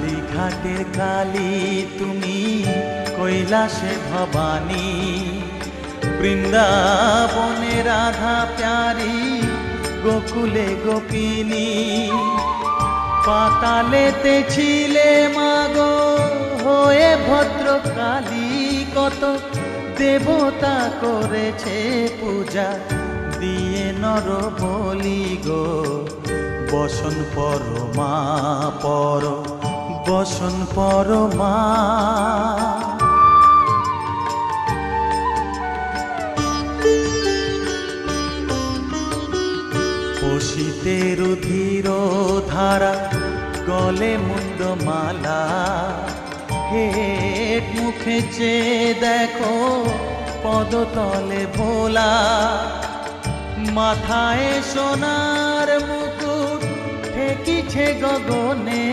কালীঘাটের কালী তুমি, কৈলাসে ভবানী, বৃন্দাবনে রাধা প্যারি, গোকুলে গোপিনী। পাতালেতে ছিলে মাগো হয়ে ভদ্রকালী, কত দেবতা করেছে পূজা দিয়ে নর বলি গো। বসন পরমা পর, বসন পরমা। পশিতে রুধির ধারা, গলে মুন্ডমালা, হেট মুখে চেয়ে দেখো পদতলে ভোলা। মাথায় সোনার মুকুট ঠেকিছে গগনে,